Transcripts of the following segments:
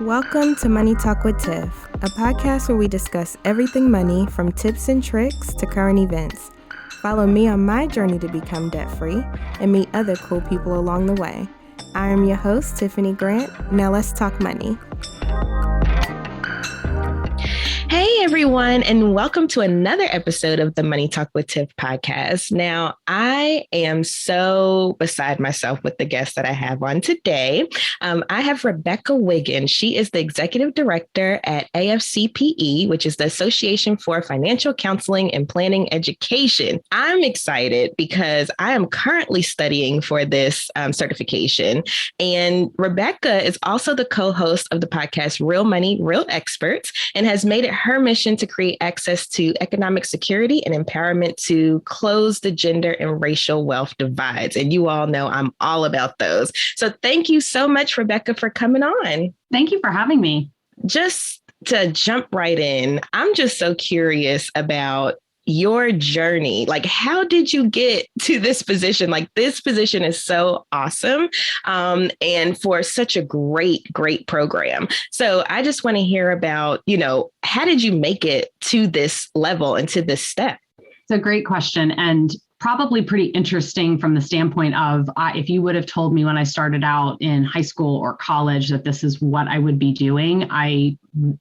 Welcome to Money Talk with Tiff, a podcast where we discuss everything money from tips and tricks to current events. Follow me on my journey to become debt-free and meet other cool people along the way. I am your host, Tiffany Grant. Now let's talk money. Hey everyone, and welcome to another episode of the Money Talk with Tiff podcast. Now, I am so beside myself with the guest that I have on today. I have Rebecca Wiggins. She is the executive director at AFCPE, which is the Association for Financial Counseling and Planning Education. I'm excited because I am currently studying for this certification. And Rebecca is also the co-host of the podcast Real Money, Real Experts, and has made it her mission to create access to economic security and empowerment to close the gender and racial wealth divides. And you all know I'm all about those. So thank you so much, Rebecca, for coming on. Thank you for having me. Just to jump right in, I'm just so curious about your journey. Like, how did you get to this position? Like, this position is so awesome. And for such a great program. So I just want to hear about, how did you make it to this level and to this step? It's a great question. And probably pretty interesting from the standpoint of if you would have told me when I started out in high school or college that this is what I would be doing,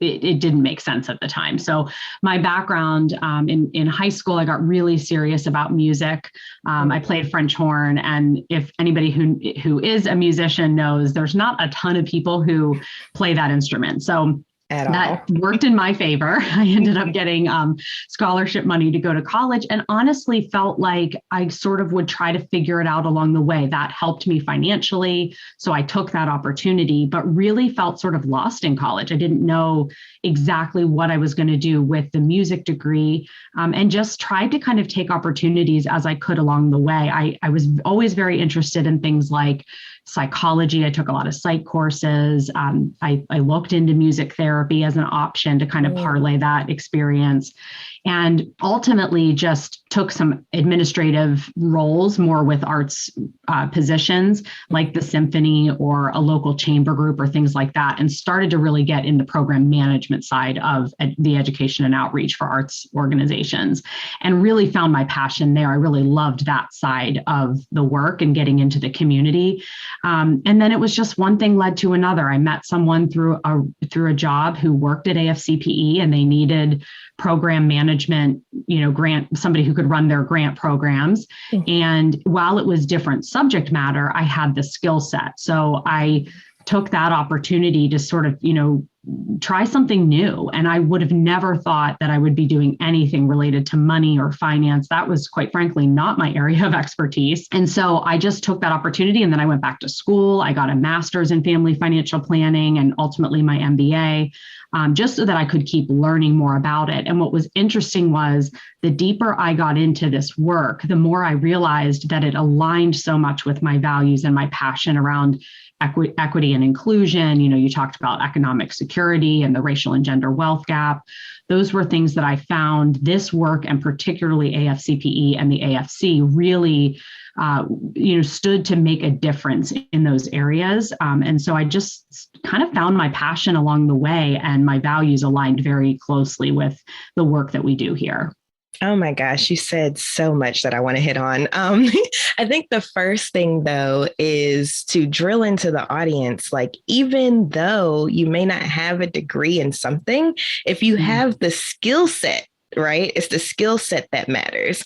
it didn't make sense at the time. So my background in high school, I got really serious about music. I played French horn. And if anybody who is a musician knows, there's not a ton of people who play that instrument. So that worked in my favor. I ended up getting scholarship money to go to college and honestly felt like I sort of would try to figure it out along the way. That helped me financially. So I took that opportunity, but really felt sort of lost in college. I didn't know exactly what I was going to do with the music degree and just tried to kind of take opportunities as I could along the way. I was always very interested in things like psychology. I took a lot of psych courses. I looked into music therapy as an option to kind of parlay that experience, and ultimately just took some administrative roles more with arts positions like the symphony or a local chamber group or things like that, and started to really get in the program management side of the education and outreach for arts organizations, and really found my passion there. I really loved that side of the work and getting into the community. And then it was just one thing led to another. I met someone through a job who worked at AFCPE, and they needed program management, somebody who could run their grant programs. Mm-hmm. And while it was different subject matter, I had the skill set. So I took that opportunity to sort of, try something new. And I would have never thought that I would be doing anything related to money or finance. That was, quite frankly, not my area of expertise. And so I just took that opportunity. And then I went back to school. I got a master's in family financial planning and ultimately my MBA, just so that I could keep learning more about it. And what was interesting was the deeper I got into this work, the more I realized that it aligned so much with my values and my passion around equity and inclusion. You talked about economic security and the racial and gender wealth gap. Those were things that I found this work, and particularly AFCPE and the AFC, really stood to make a difference in those areas. And so I just kind of found my passion along the way, and my values aligned very closely with the work that we do here. Oh my gosh, you said so much that I want to hit on. I think the first thing, though, is to drill into the audience. Like, even though you may not have a degree in something, if you have the skill set, right? It's the skill set that matters.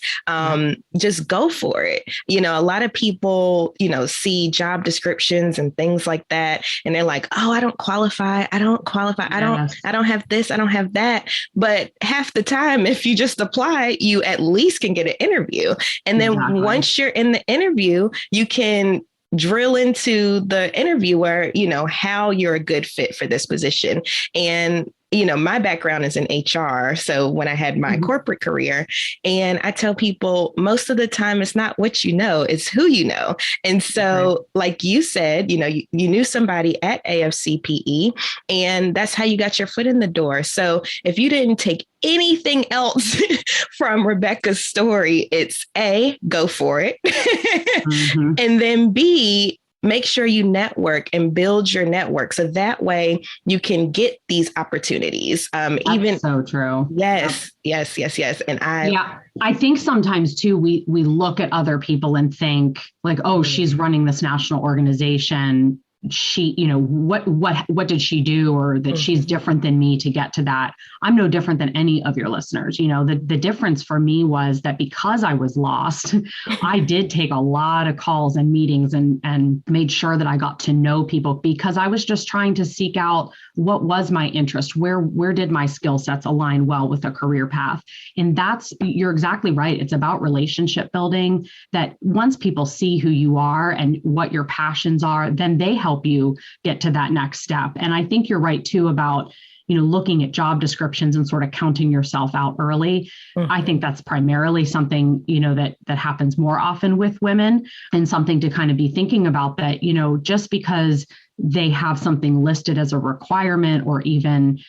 Just go for it. A lot of people, see job descriptions and things like that, and they're like, oh, I don't qualify. I don't have this. I don't have that. But half the time, if you just apply, you at least can get an interview. And then once you're in the interview, you can drill into the interviewer, how you're a good fit for this position. And my background is in HR. So when I had my corporate career, and I tell people most of the time, it's not what you know, it's who you know. And so like you said, you knew somebody at AFCPE, and that's how you got your foot in the door. So if you didn't take anything else from Rebecca's story, it's A, go for it. And then B, make sure you network and build your network. So that way you can get these opportunities. That's so true. Yes, yes, yes, yes. And I think sometimes too, we look at other people and think like, oh, she's running this national organization. She, what did she do, or that she's different than me to get to that? I'm no different than any of your listeners. The difference for me was that because I was lost, I did take a lot of calls and meetings and made sure that I got to know people, because I was just trying to seek out what was my interest, where did my skill sets align well with a career path. And you're exactly right. It's about relationship building, that once people see who you are and what your passions are, then they help you get to that next step. And I think you're right too about, looking at job descriptions and sort of counting yourself out early. I think that's primarily something, that happens more often with women, and something to kind of be thinking about, that, just because they have something listed as a requirement, or even,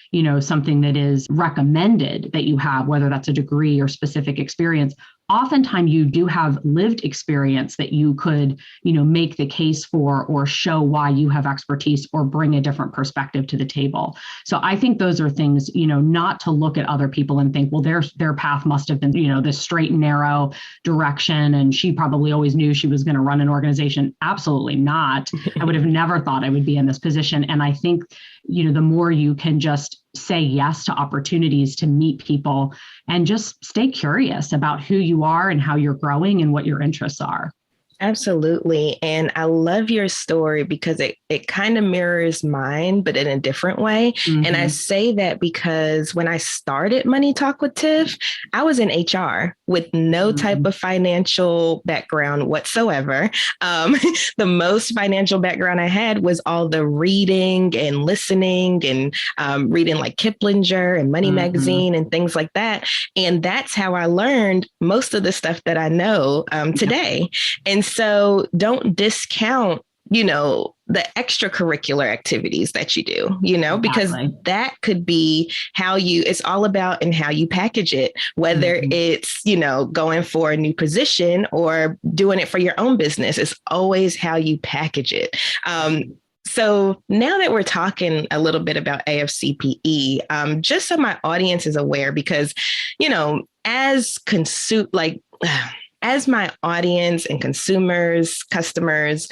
something that is recommended that you have, whether that's a degree or specific experience, oftentimes you do have lived experience that you could, make the case for, or show why you have expertise, or bring a different perspective to the table. So I think those are things, not to look at other people and think, well, their path must have been, this straight and narrow direction, and she probably always knew she was going to run an organization. Absolutely not. I would have never thought I would be in this position. And I think, the more you can just say yes to opportunities to meet people, and just stay curious about who you are and how you're growing and what your interests are. Absolutely. And I love your story because it kind of mirrors mine, but in a different way. And I say that because when I started Money Talk with Tiff, I was in HR with no type of financial background whatsoever. The most financial background I had was all the reading and listening and reading like Kiplinger and Money Magazine and things like that. And that's how I learned most of the stuff that I know today. And so don't discount, the extracurricular activities that you do, because that could be it's all about and how you package it, whether it's, going for a new position or doing it for your own business. It's always how you package it. So now that we're talking a little bit about AFCPE, just so my audience is aware, because, as my audience and consumers, customers,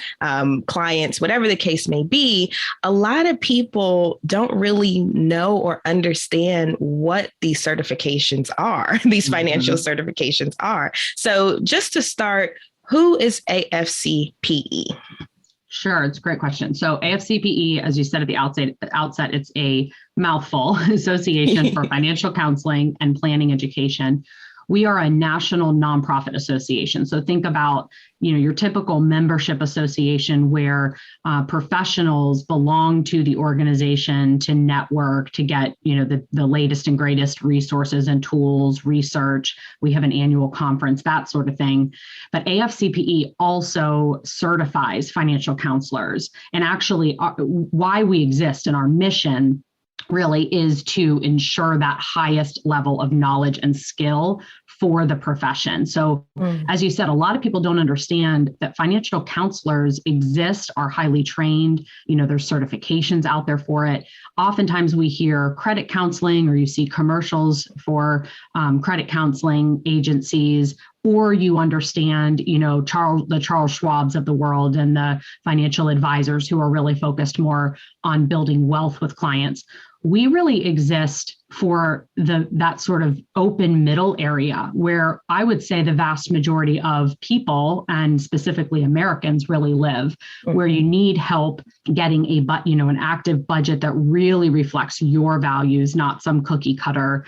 clients, whatever the case may be, a lot of people don't really know or understand what these certifications are, these financial certifications are. So just to start, who is AFCPE? Sure. It's a great question. So AFCPE, as you said at the outset, it's a mouthful, Association for Financial Counseling and Planning Education. We are a national nonprofit association. So think about, your typical membership association where professionals belong to the organization to network, to get, the latest and greatest resources and tools, research. We have an annual conference, that sort of thing. But AFCPE also certifies financial counselors. And actually, why we exist and our mission really is to ensure that highest level of knowledge and skill for the profession. So as you said, a lot of people don't understand that financial counselors exist, are highly trained. There's certifications out there for it. Oftentimes we hear credit counseling, or you see commercials for credit counseling agencies, or you understand, the Charles Schwabs of the world and the financial advisors who are really focused more on building wealth with clients. We really exist for that sort of open middle area where I would say the vast majority of people, and specifically Americans, really live, where you need help getting an active budget that really reflects your values, not some cookie cutter,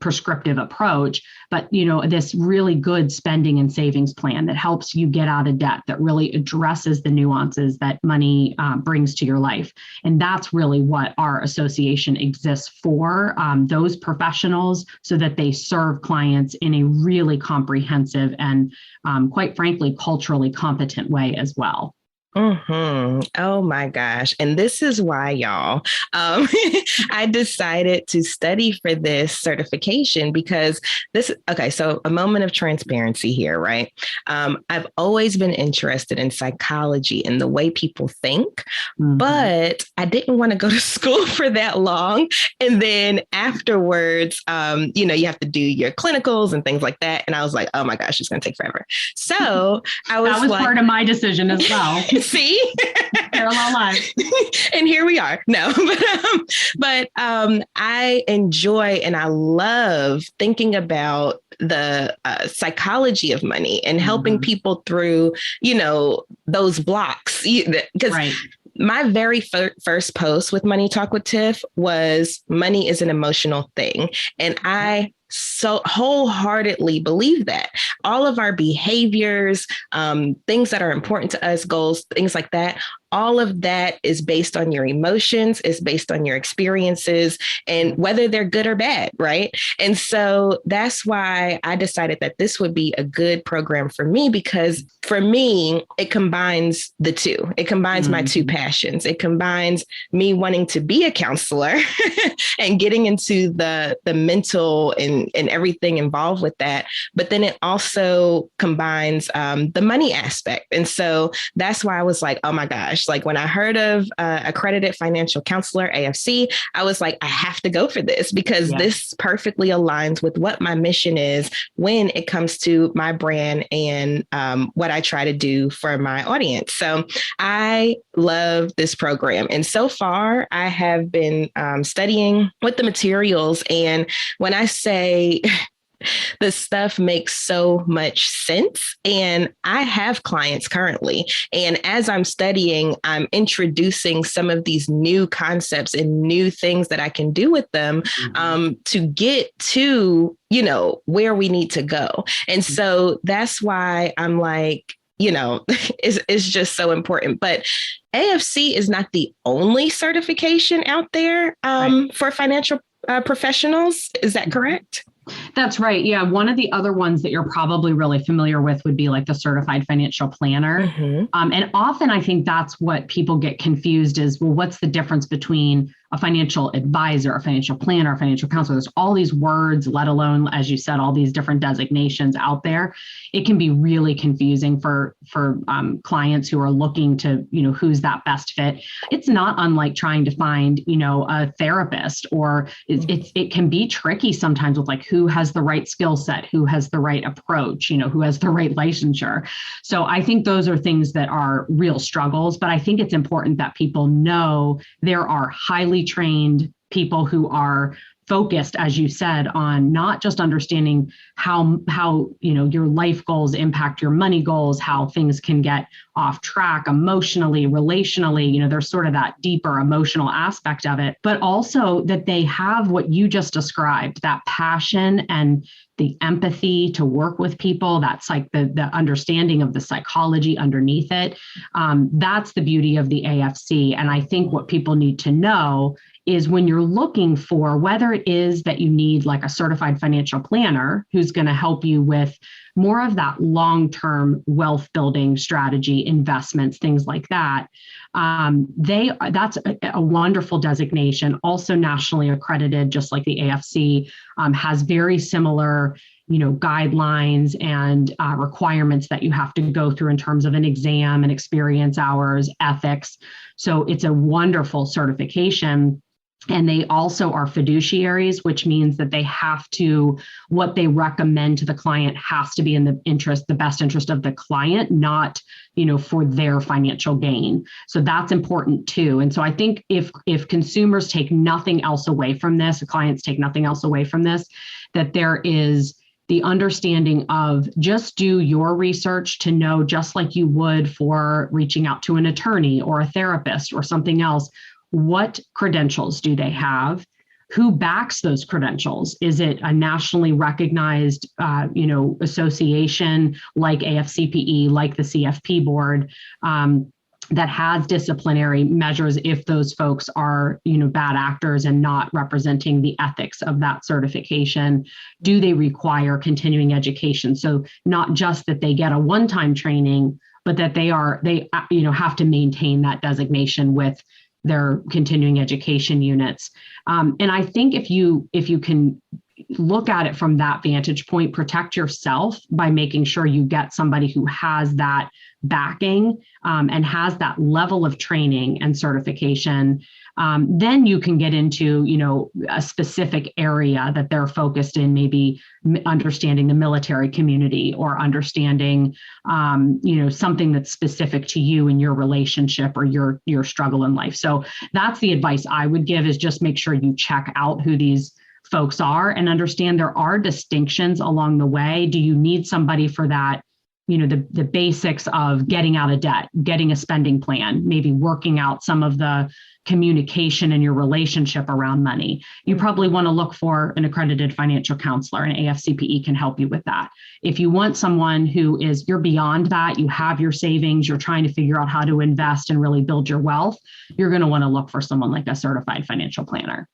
prescriptive approach, but, this really good spending and savings plan that helps you get out of debt, that really addresses the nuances that money brings to your life. And that's really what our association exists for, those professionals, so that they serve clients in a really comprehensive and, quite frankly, culturally competent way as well. Oh my gosh. And this is why, y'all, I decided to study for this certification because okay, so a moment of transparency here, right? I've always been interested in psychology and the way people think, but I didn't want to go to school for that long. And then afterwards, you have to do your clinicals and things like that. And I was like, oh my gosh, it's going to take forever. So I was that was like, part of my decision as well. See? Parallel lives. And here we are. No, but I enjoy and I love thinking about the psychology of money and helping people through, those blocks. Because my very first post with Money Talk with Tiff was money is an emotional thing. And I so wholeheartedly believe that all of our behaviors, things that are important to us, goals, things like that, all of that is based on your emotions, is based on your experiences, and whether they're good or bad, right? And so that's why I decided that this would be a good program for me, because for me, it combines the two. It combines my two passions. It combines me wanting to be a counselor and getting into the mental and everything involved with that. But then it also combines the money aspect. And so that's why I was like, oh my gosh, like when I heard of Accredited Financial Counselor, AFC, I was like, I have to go for this because this perfectly aligns with what my mission is when it comes to my brand and what I try to do for my audience. So I love this program. And so far, I have been studying with the materials. And when I say the stuff makes so much sense. And I have clients currently. And as I'm studying, I'm introducing some of these new concepts and new things that I can do with them to get to, where we need to go. And so that's why I'm like, it's just so important. But AFC is not the only certification out there for financial professionals. Is that correct? That's right. Yeah. One of the other ones that you're probably really familiar with would be like the certified financial planner. And often I think that's what people get confused is, well, what's the difference between a financial advisor, a financial planner, a financial counselor? There's all these words, let alone, as you said, all these different designations out there. It can be really confusing for clients who are looking to, who's that best fit. It's not unlike trying to find, a therapist, or it can be tricky sometimes with like who has the right skill set, who has the right approach, who has the right licensure. So I think those are things that are real struggles, but I think it's important that people know there are highly trained people who are focused, as you said, on not just understanding how your life goals impact your money goals, how things can get off track emotionally, relationally, there's sort of that deeper emotional aspect of it, but also that they have what you just described, that passion and the empathy to work with people. That's like the understanding of the psychology underneath it. That's the beauty of the AFC. And I think what people need to know is when you're looking for, whether it is that you need like a certified financial planner who's going to help you with more of that long-term wealth building strategy, investments, things like that. That's a wonderful designation, also nationally accredited, just like the AFC, has very similar guidelines and requirements that you have to go through in terms of an exam and experience hours, ethics. So it's a wonderful certification. And they also are fiduciaries, which means that they have to, what they recommend to the client has to be in the best interest of the client, not, for their financial gain. So that's important too. And so I think if consumers take nothing else away from this, clients take nothing else away from this, that there is the understanding of just do your research to know, just like you would for reaching out to an attorney or a therapist or something else, what credentials do they have? Who backs those credentials? Is it a nationally recognized, association like AFCPE, like the CFP board, that has disciplinary measures if those folks are, bad actors and not representing the ethics of that certification? Do they require continuing education? So not just that they get a one-time training, but that they have to maintain that designation with their continuing education units. And I think if you can look at it from that vantage point, protect yourself by making sure you get somebody who has that backing and has that level of training and certification, then you can get into, a specific area that they're focused in, maybe understanding the military community or understanding, something that's specific to you and your relationship or your struggle in life. So that's the advice I would give, is just make sure you check out who these folks are and understand there are distinctions along the way. Do you need somebody for that? The basics of getting out of debt, getting a spending plan, maybe working out some of the communication in your relationship around money. You probably want to look for an accredited financial counselor, and AFCPE can help you with that. If you want someone you're beyond that, you have your savings, you're trying to figure out how to invest and really build your wealth, you're going to want to look for someone like a certified financial planner.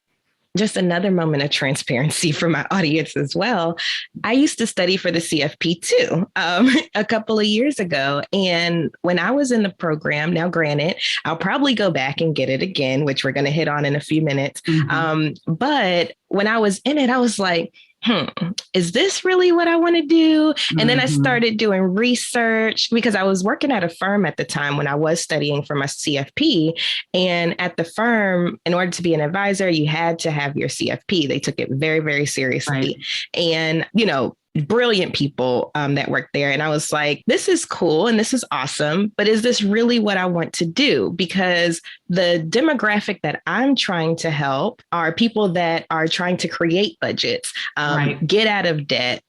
Just another moment of transparency for my audience as well. I used to study for the CFP too, a couple of years ago. And when I was in the program, now granted, I'll probably go back and get it again, which we're going to hit on in a few minutes. But when I was in it, I was like, is this really what I want to do? And then I started doing research because I was working at a firm at the time when I was studying for my CFP. And at the firm, in order to be an advisor, you had to have your CFP. They took it very, very seriously. Right. And, brilliant people that worked there. And I was like, this is cool and this is awesome, but is this really what I want to do? Because the demographic that I'm trying to help are people that are trying to create budgets, get out of debt,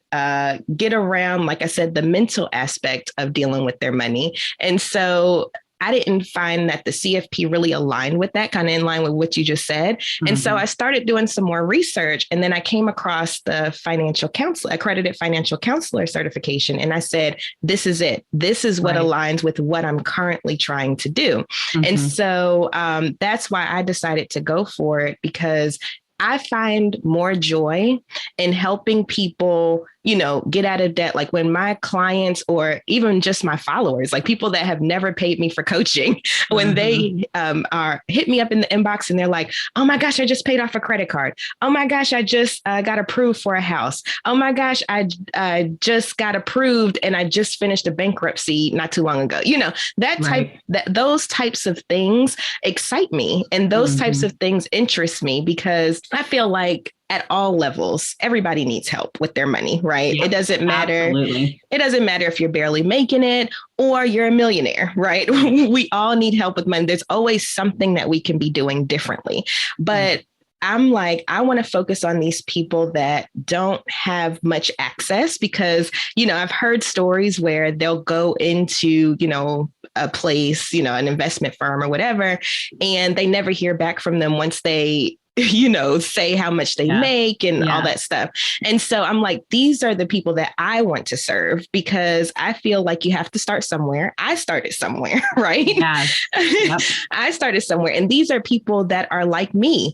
get around, like I said, the mental aspect of dealing with their money. And so I didn't find that the CFP really aligned with that, kind of in line with what you just said. And so I started doing some more research, and then I came across the Accredited Financial Counselor certification. And I said, this is it. This is what aligns with what I'm currently trying to do. And so that's why I decided to go for it, because I find more joy in helping people, get out of debt. Like when my clients, or even just my followers, like people that have never paid me for coaching, when they hit me up in the inbox and they're like, oh my gosh, I just paid off a credit card. Oh my gosh, I just got approved for a house. Oh my gosh, I just got approved and I just finished a bankruptcy not too long ago. Those types of things excite me, and those types of things interest me, because I feel like at all levels, everybody needs help with their money, right? Yep, it doesn't matter. Absolutely. It doesn't matter if you're barely making it or you're a millionaire, right? We all need help with money. There's always something that we can be doing differently. But I'm like, I want to focus on these people that don't have much access, because, I've heard stories where they'll go into, a place, an investment firm or whatever, and they never hear back from them once they say how much they make and all that stuff. And so I'm like, these are the people that I want to serve, because I feel like you have to start somewhere. I started somewhere, right? Yes. Yep. I started somewhere. And these are people that are like me,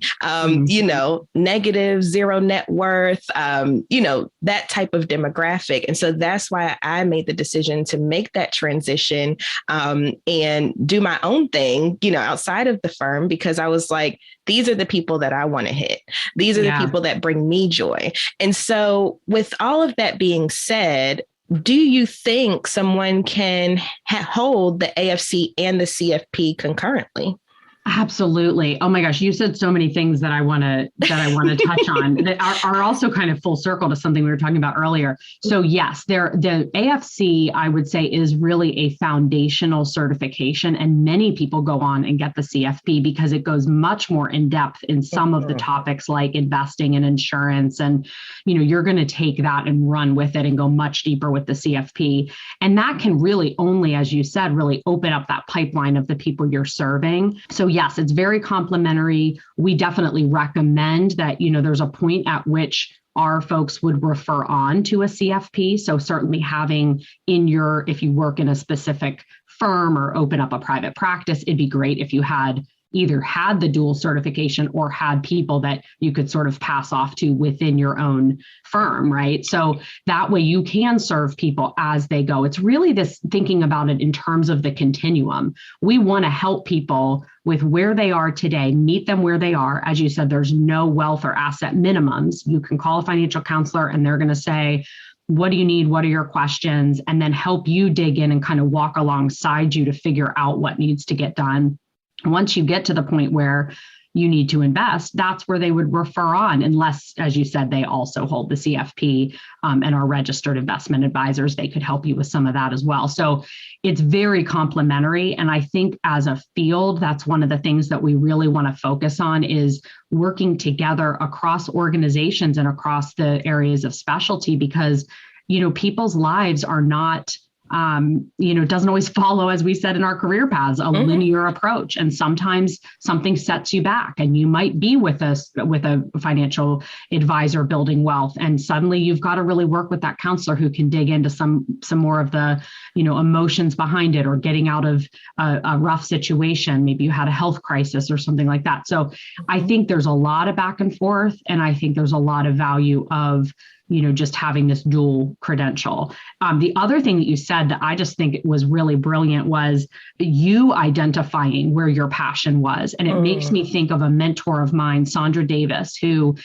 negative, zero net worth, that type of demographic. And so that's why I made the decision to make that transition and do my own thing, outside of the firm, because I was like, these are the people that I want to hit. These are the people that bring me joy. And so with all of that being said, do you think someone can hold the AFC and the CFP concurrently? Absolutely. Oh my gosh, you said so many things that I want to touch on that are also kind of full circle to something we were talking about earlier. So yes, the AFC, I would say, is really a foundational certification, and many people go on and get the CFP because it goes much more in depth in some of the topics like investing and insurance, and you're going to take that and run with it and go much deeper with the CFP, and that can really only, as you said, really open up that pipeline of the people you're serving. So yes, it's very complimentary. We definitely recommend that, there's a point at which our folks would refer on to a CFP. So certainly having if you work in a specific firm or open up a private practice, it'd be great if you had, either had the dual certification or had people that you could sort of pass off to within your own firm, right? So that way you can serve people as they go. It's really this thinking about it in terms of the continuum. We want to help people with where they are today, meet them where they are. As you said, there's no wealth or asset minimums. You can call a financial counselor and they're going to say, what do you need? What are your questions? And then help you dig in and kind of walk alongside you to figure out what needs to get done. Once you get to the point where you need to invest, that's where they would refer on, unless, as you said, they also hold the CFP and are registered investment advisors. They could help you with some of that as well. So it's very complementary. And I think as a field, that's one of the things that we really want to focus on is working together across organizations and across the areas of specialty, because, people's lives are not it doesn't always follow, as we said in our career paths, a linear approach. And sometimes something sets you back, and you might be with a financial advisor building wealth. And suddenly you've got to really work with that counselor who can dig into some more of the, emotions behind it, or getting out of a rough situation. Maybe you had a health crisis or something like that. So I think there's a lot of back and forth, and I think there's a lot of value of just having this dual credential. The other thing that you said that I just think it was really brilliant was you identifying where your passion was. And it makes me think of a mentor of mine, Sandra Davis, who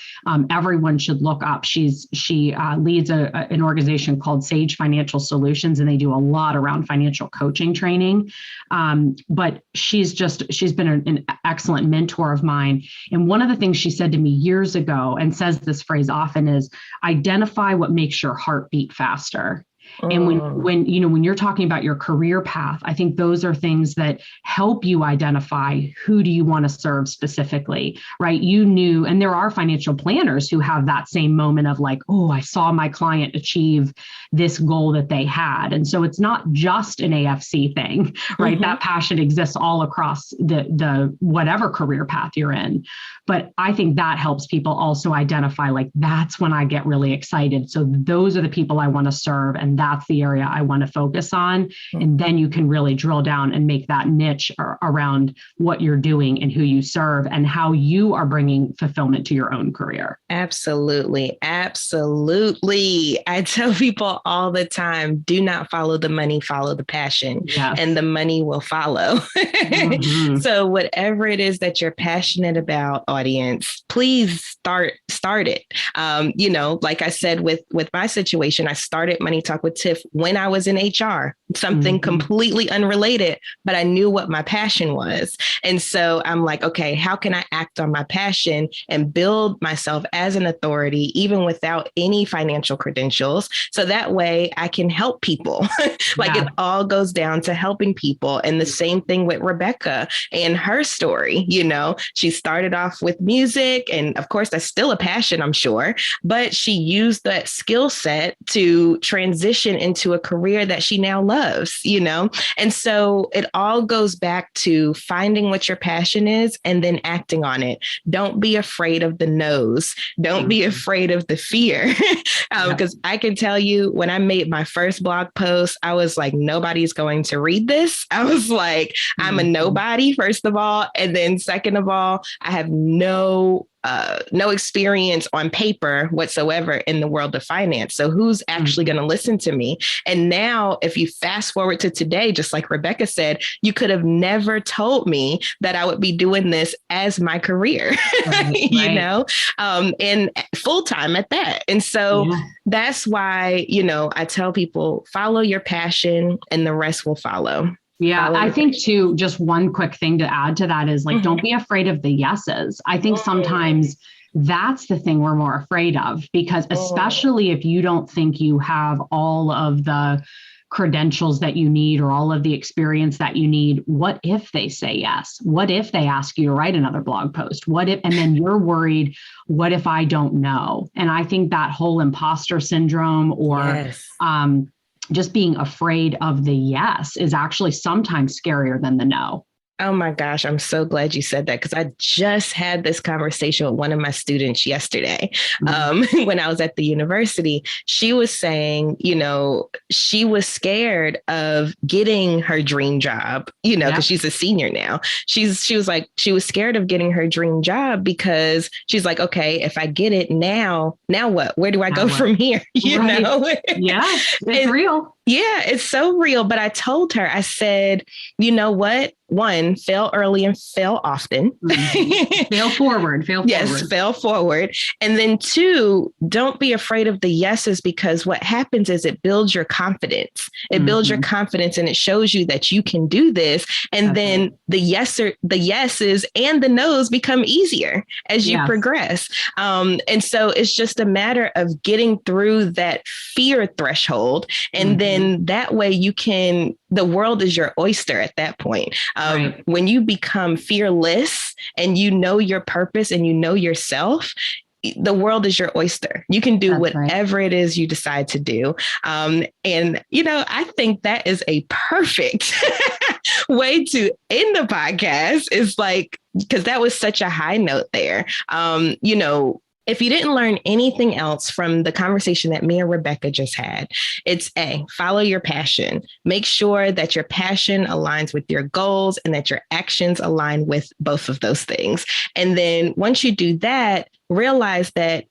everyone should look up. She leads an organization called Sage Financial Solutions, and they do a lot around financial coaching training. But she's been an excellent mentor of mine. And one of the things she said to me years ago, and says this phrase often, is identify what makes your heart beat faster. And when you're talking about your career path, I think those are things that help you identify who do you want to serve specifically, right? And there are financial planners who have that same moment of like, oh, I saw my client achieve this goal that they had. And so it's not just an AFC thing, right? That passion exists all across the whatever career path you're in. But I think that helps people also identify, like, that's when I get really excited. So those are the people I want to serve, and that's the area I want to focus on. And then you can really drill down and make that niche around what you're doing and who you serve and how you are bringing fulfillment to your own career. Absolutely. Absolutely. I tell people all the time, do not follow the money, follow the passion, and the money will follow. So whatever it is that you're passionate about, audience, please start it. Like I said, with my situation, I started Money Talk with Tiff when I was in HR, something completely unrelated, but I knew what my passion was. And so I'm like, okay, how can I act on my passion and build myself as an authority, even without any financial credentials? So that way I can help people. It all goes down to helping people. And the same thing with Rebecca and her story. She started off with music, and of course that's still a passion, I'm sure, but she used that skill set to transition into a career that she now loves, And so it all goes back to finding what your passion is and then acting on it. Don't be afraid of the no's. Don't be afraid of the fear. Because I can tell you, when I made my first blog post, I was like, nobody's going to read this. I was like, I'm a nobody, first of all. And then second of all, I have no experience on paper whatsoever in the world of finance. So who's actually going to listen to me? And now, if you fast forward to today, just like Rebecca said, you could have never told me that I would be doing this as my career, and full time at that. And so that's why, I tell people, follow your passion and the rest will follow. Yeah, I think too, just one quick thing to add to that is like, don't be afraid of the yeses. I think sometimes that's the thing we're more afraid of, because especially if you don't think you have all of the credentials that you need or all of the experience that you need, what if they say yes? What if they ask you to write another blog post? And then you're worried, what if I don't know? And I think that whole imposter syndrome or just being afraid of the yes is actually sometimes scarier than the no. Oh my gosh, I'm so glad you said that because I just had this conversation with one of my students yesterday. When I was at the university. She was saying, she was scared of getting her dream job, because she's a senior now. She was like, she was scared of getting her dream job because she's like, okay, if I get it now what? Where do I go from here? Yeah, it's real. Yeah, it's so real. But I told her, I said, you know what? One, fail early and fail often. Fail forward. Yes, fail forward. And then two, don't be afraid of the yeses, because what happens is it builds your confidence. It builds your confidence and it shows you that you can do this. And then the yeses and the nos become easier as you progress. And so it's just a matter of getting through that fear threshold. And then that way the world is your oyster at that point. When you become fearless and you know your purpose and you know yourself, the world is your oyster. You can do whatever it is you decide to do. And, I think that is a perfect way to end the podcast, is like, because that was such a high note there. If you didn't learn anything else from the conversation that me and Rebecca just had, it's follow your passion. Make sure that your passion aligns with your goals and that your actions align with both of those things. And then once you do that, realize that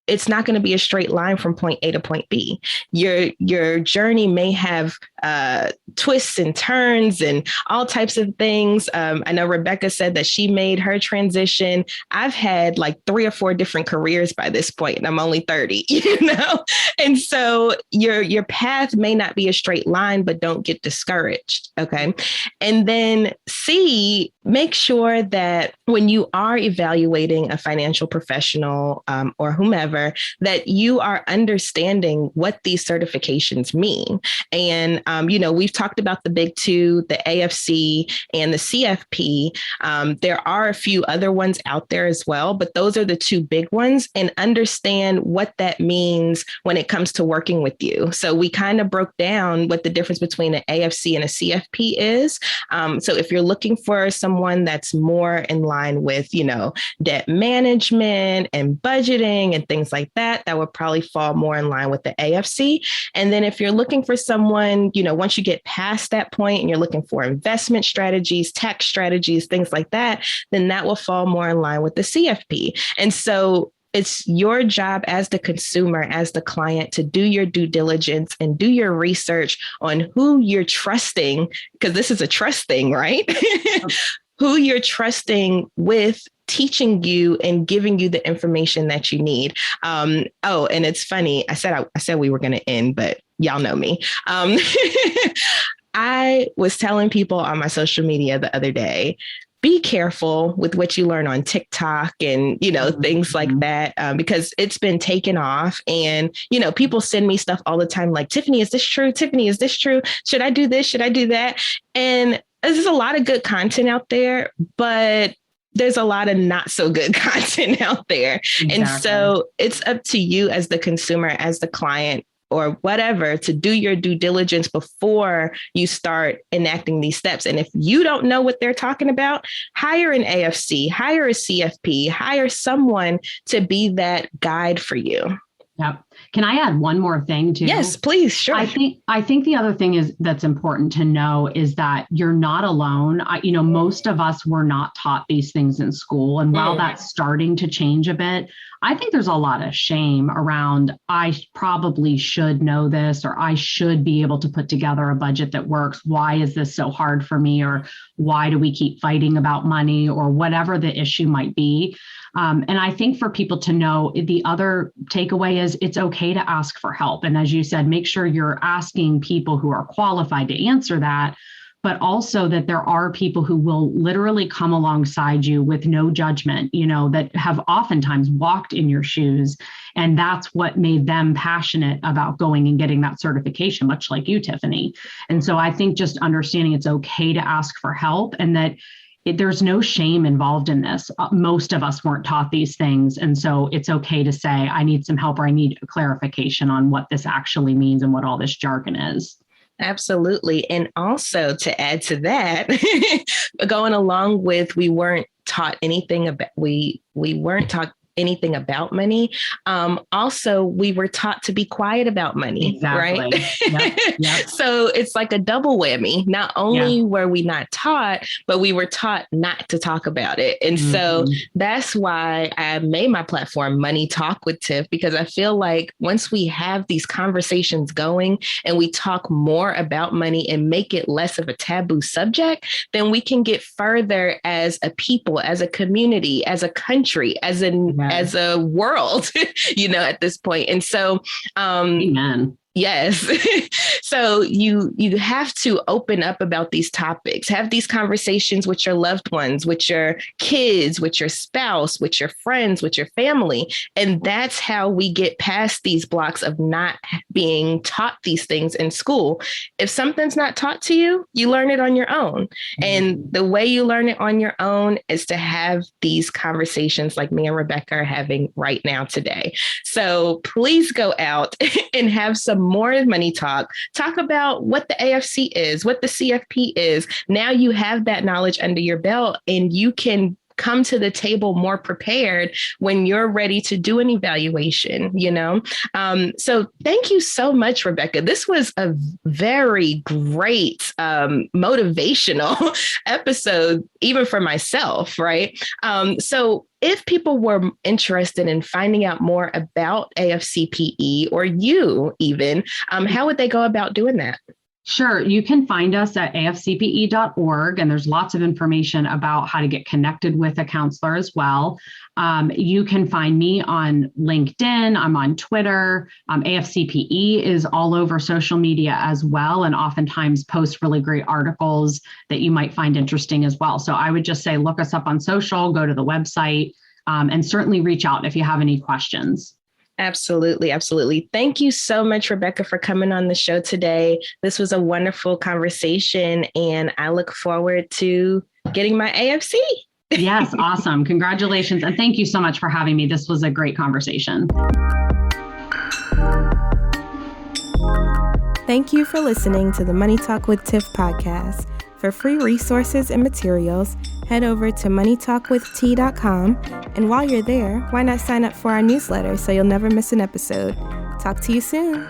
it's not going to be a straight line from point A to point B. Your journey may have twists and turns and all types of things. I know Rebecca said that she made her transition. I've had like 3 or 4 different careers by this point, and I'm only 30, And so your path may not be a straight line, but don't get discouraged. Okay. And then C, make sure that when you are evaluating a financial professional or whomever, that you are understanding what these certifications mean. And, we've talked about the big 2, the AFC and the CFP. There are a few other ones out there as well, but those are the 2 big ones, and understand what that means when it comes to working with you. So we kind of broke down what the difference between an AFC and a CFP is. So if you're looking for someone that's more in line with, debt management and budgeting and things like that would probably fall more in line with the AFC. And then if you're looking for someone, once you get past that point and you're looking for investment strategies, tax strategies, things like that, then that will fall more in line with the CFP. And so it's your job as the consumer, as the client, to do your due diligence and do your research on who you're trusting, because this is a trust thing, right? Who you're trusting with teaching you and giving you the information that you need. And it's funny. I said we were going to end, but y'all know me. I was telling people on my social media the other day, be careful with what you learn on TikTok and, things like that, because it's been taken off. And, people send me stuff all the time like, Tiffany, is this true? Tiffany, is this true? Should I do this? Should I do that? And there's a lot of good content out there, but there's a lot of not so good content out there. Exactly. And so it's up to you as the consumer, as the client, or whatever, to do your due diligence before you start enacting these steps. And if you don't know what they're talking about, hire an AFC, hire a CFP, hire someone to be that guide for you. Yep. Can I add one more thing too? Yes, please. Sure. I think the other thing that's important to know is that you're not alone. Most of us were not taught these things in school. And while that's starting to change a bit, I think there's a lot of shame around, I probably should know this, or I should be able to put together a budget that works. Why is this so hard for me? Or why do we keep fighting about money, or whatever the issue might be? And I think for people to know, the other takeaway is it's okay to ask for help. And as you said, make sure you're asking people who are qualified to answer that, but also that there are people who will literally come alongside you with no judgment, that have oftentimes walked in your shoes. And that's what made them passionate about going and getting that certification, much like you, Tiffany. And so I think just understanding it's okay to ask for help, and that there's no shame involved in this. Most of us weren't taught these things. And so it's okay to say, I need some help, or I need a clarification on what this actually means and what all this jargon is. Absolutely. And also to add to that, going along with we weren't taught anything about we weren't taught anything about money. Also, we were taught to be quiet about money, Exactly. right? Yep. So it's like a double whammy. Not only were we not taught, but we were taught not to talk about it. And so that's why I made my platform Money Talk with Tiff, because I feel like once we have these conversations going and we talk more about money and make it less of a taboo subject, then we can get further as a people, as a community, as a country, as a world, at this point. And so, Amen. Yes. So you have to open up about these topics, have these conversations with your loved ones, with your kids, with your spouse, with your friends, with your family. And that's how we get past these blocks of not being taught these things in school. If something's not taught to you, you learn it on your own. And the way you learn it on your own is to have these conversations like me and Rebecca are having right now today. So please go out and have some more money talk about what the AFC is, what the CFP is. Now you have that knowledge under your belt and you can come to the table more prepared when you're ready to do an evaluation, So thank you so much, Rebecca. This was a very great motivational episode, even for myself, right? So if people were interested in finding out more about AFCPE or you even, how would they go about doing that? Sure. You can find us at afcpe.org, and there's lots of information about how to get connected with a counselor as well. You can find me on LinkedIn. I'm on Twitter. AFCPE is all over social media as well, and oftentimes posts really great articles that you might find interesting as well. So I would just say, look us up on social, go to the website, and certainly reach out if you have any questions. Absolutely. Absolutely. Thank you so much, Rebecca, for coming on the show today. This was a wonderful conversation, and I look forward to getting my AFC. Yes. Awesome. Congratulations. And thank you so much for having me. This was a great conversation. Thank you for listening to the Money Talk with Tiff podcast. For free resources and materials, head over to moneytalkwitht.com. And while you're there, why not sign up for our newsletter so you'll never miss an episode? Talk to you soon.